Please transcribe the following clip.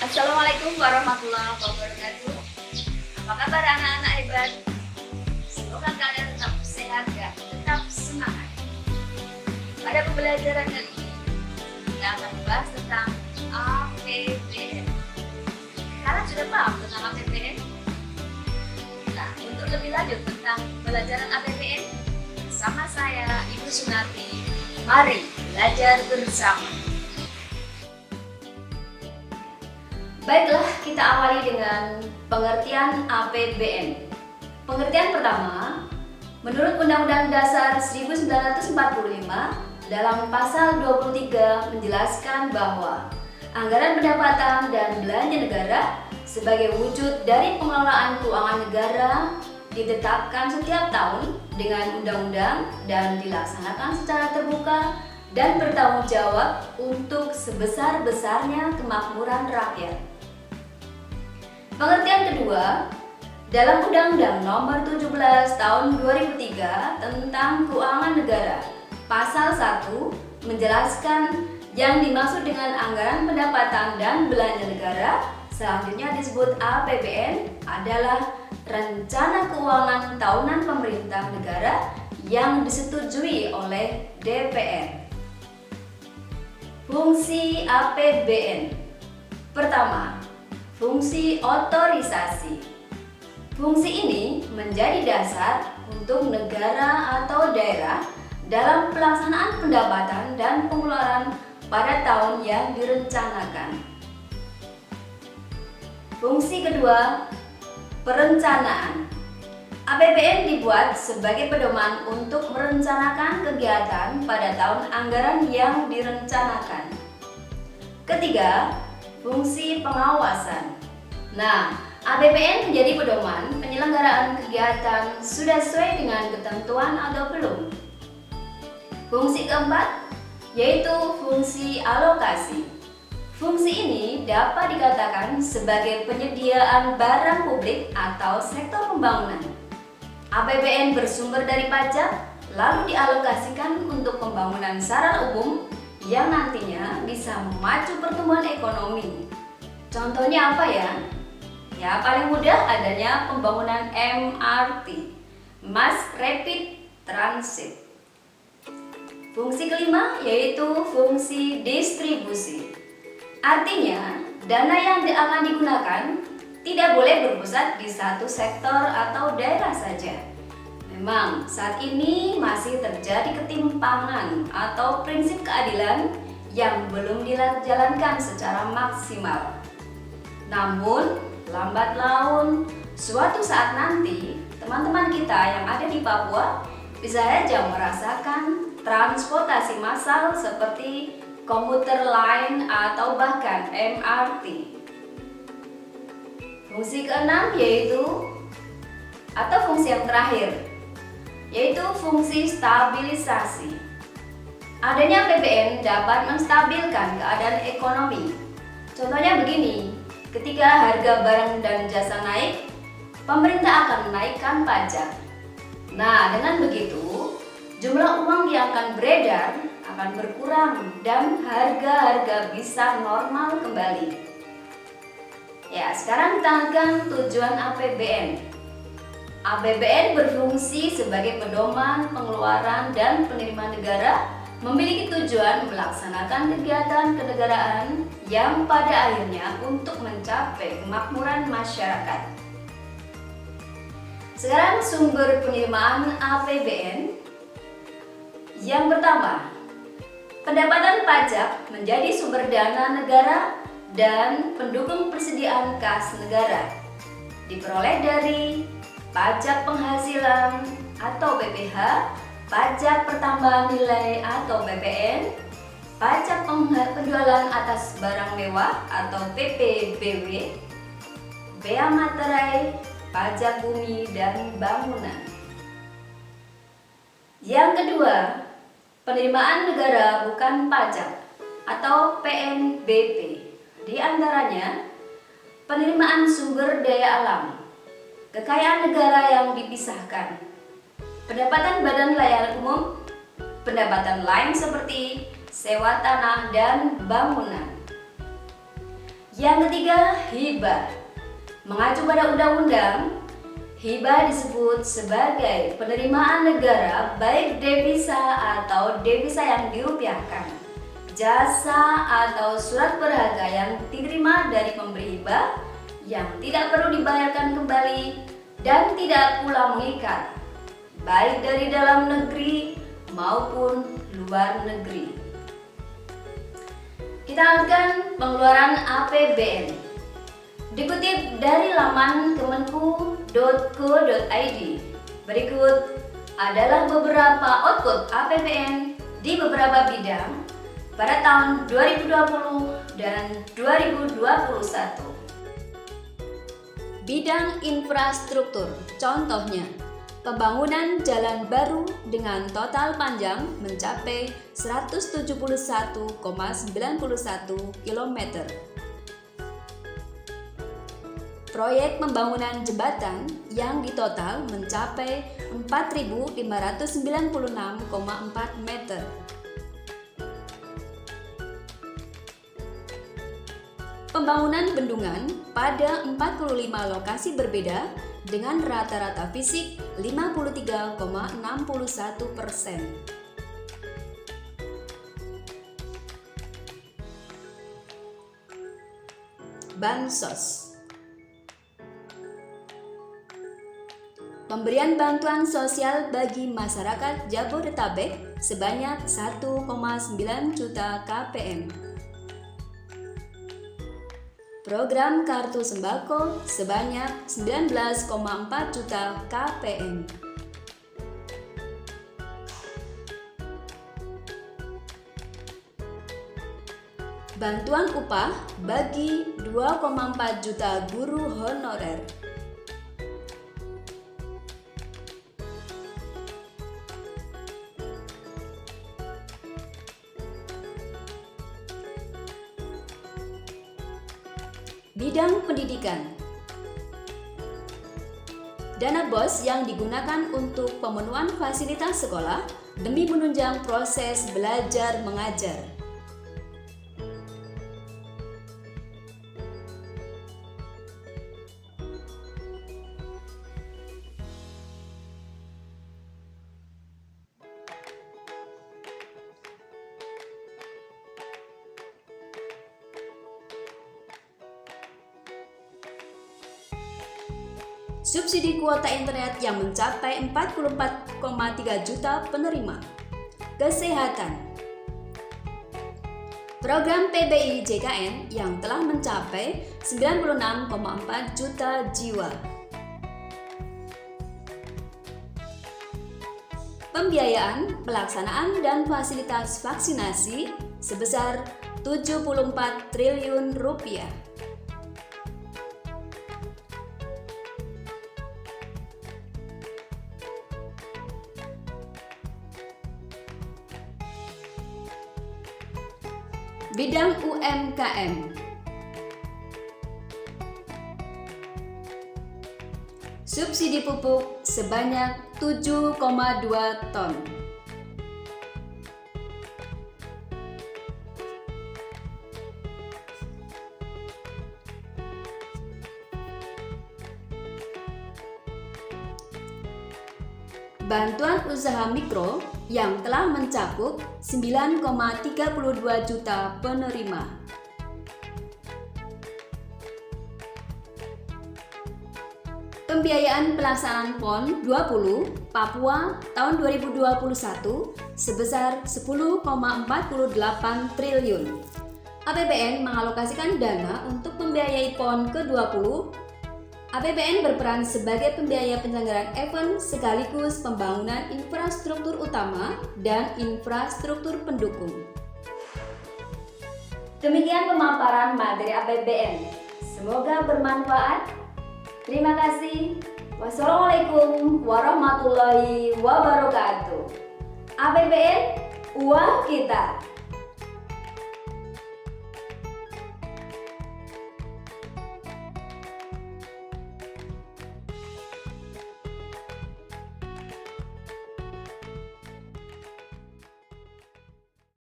Assalamualaikum warahmatullahi wabarakatuh. Apa kabar anak-anak hebat? Semoga kalian tetap sehat dan tetap semangat. Pada pembelajaran kali ini, kita akan membahas tentang APBN. Kalian sudah paham tentang APBN? Nah, untuk lebih lanjut tentang pembelajaran APBN, bersama saya, Ibu Sunarti, mari belajar bersama. Baiklah, kita awali dengan pengertian APBN. Pengertian pertama, menurut Undang-Undang Dasar 1945 dalam pasal 23 menjelaskan bahwa anggaran pendapatan dan belanja negara sebagai wujud dari pengelolaan keuangan negara ditetapkan setiap tahun dengan undang-undang dan dilaksanakan secara terbuka dan bertanggung jawab untuk sebesar-besarnya kemakmuran rakyat. Pengertian kedua, dalam Undang-Undang Nomor 17 Tahun 2003 tentang Keuangan Negara, Pasal 1 menjelaskan yang dimaksud dengan anggaran pendapatan dan belanja negara, selanjutnya disebut APBN, adalah rencana keuangan tahunan pemerintah negara yang disetujui oleh DPR. Fungsi APBN. Pertama, fungsi otorisasi. Fungsi ini menjadi dasar untuk negara atau daerah dalam pelaksanaan pendapatan dan pengeluaran pada tahun yang direncanakan. Fungsi kedua, perencanaan. APBN dibuat sebagai pedoman untuk merencanakan kegiatan pada tahun anggaran yang direncanakan. Ketiga, fungsi pengawasan. Nah, APBN menjadi pedoman penyelenggaraan kegiatan sudah sesuai dengan ketentuan atau belum. Fungsi keempat, yaitu fungsi alokasi. Fungsi ini dapat dikatakan sebagai penyediaan barang publik atau sektor pembangunan. APBN bersumber dari pajak, lalu dialokasikan untuk pembangunan secara umum yang nantinya bisa memacu pertumbuhan ekonomi. Contohnya apa ya? Ya, paling mudah adanya pembangunan MRT, Mass Rapid Transit. Fungsi kelima yaitu fungsi distribusi. Artinya, dana yang akan digunakan tidak boleh berpusat di satu sektor atau daerah saja. Memang saat ini masih terjadi ketimpangan atau prinsip keadilan yang belum dijalankan secara maksimal. Namun, lambat laun, suatu saat nanti, teman-teman kita yang ada di Papua bisa saja merasakan transportasi massal seperti komuter line atau bahkan MRT. Fungsi keenam atau fungsi yang terakhir, yaitu fungsi stabilisasi. Adanya APBN dapat menstabilkan keadaan ekonomi. Contohnya begini, ketika harga barang dan jasa naik, pemerintah akan menaikkan pajak. Nah, dengan begitu, jumlah uang yang akan beredar akan berkurang dan harga-harga bisa normal kembali. Ya, sekarang kita akan tujuan APBN. APBN berfungsi sebagai pedoman pengeluaran dan penerimaan negara, memiliki tujuan melaksanakan kegiatan kenegaraan yang pada akhirnya untuk mencapai kemakmuran masyarakat. Sekarang sumber penerimaan APBN. Yang pertama, pendapatan pajak menjadi sumber dana negara dan pendukung persediaan kas negara. Diperoleh dari pajak penghasilan atau PPH, pajak pertambahan nilai atau PPN, pajak penjualan atas barang mewah atau PPBW, bea materai, pajak bumi dan bangunan. Yang kedua, penerimaan negara bukan pajak atau PNBP. Di antaranya, penerimaan sumber daya alam, kekayaan negara yang dipisahkan, pendapatan badan layanan umum, pendapatan lain seperti sewa tanah dan bangunan. Yang ketiga, hibah. Mengacu pada undang-undang, hibah disebut sebagai penerimaan negara baik devisa atau devisa yang dirupiahkan, jasa atau surat berharga yang diterima dari pemberi hibah yang tidak perlu dibayarkan kembali dan tidak pula mengikat, baik dari dalam negeri maupun luar negeri. Kita akan pengeluaran APBN. Dikutip dari laman kemenku.go.id, berikut adalah beberapa output APBN di beberapa bidang pada tahun 2020 dan 2021. Bidang infrastruktur, contohnya pembangunan jalan baru dengan total panjang mencapai 171,91 km. Proyek pembangunan jembatan yang ditotal mencapai 4.596,4 meter. Pembangunan bendungan pada 45 lokasi berbeda dengan rata-rata fisik 53,61%. Bansos. Pemberian bantuan sosial bagi masyarakat Jabodetabek sebanyak 1,9 juta KPM. Program kartu sembako sebanyak 19,4 juta KPM. Bantuan upah bagi 2,4 juta guru honorer. Bidang pendidikan. Dana BOS yang digunakan untuk pemenuhan fasilitas sekolah demi menunjang proses belajar mengajar. Subsidi kuota internet yang mencapai 44,3 juta penerima. Kesehatan. Program PBI JKN yang telah mencapai 96,4 juta jiwa. Pembiayaan, pelaksanaan dan fasilitas vaksinasi sebesar 74 triliun rupiah. Bidang UMKM. Subsidi pupuk sebanyak 7,2 ton. Bantuan usaha mikro yang telah mencakup 9,32 juta penerima. Pembiayaan pelaksanaan PON 20 Papua tahun 2021 sebesar 10,48 triliun. APBN mengalokasikan dana untuk membiayai PON ke-20. APBN berperan sebagai pembiaya penyelenggaraan event sekaligus pembangunan infrastruktur utama dan infrastruktur pendukung. Demikian pemaparan materi APBN. Semoga bermanfaat. Terima kasih. Wassalamualaikum warahmatullahi wabarakatuh. APBN, uang kita.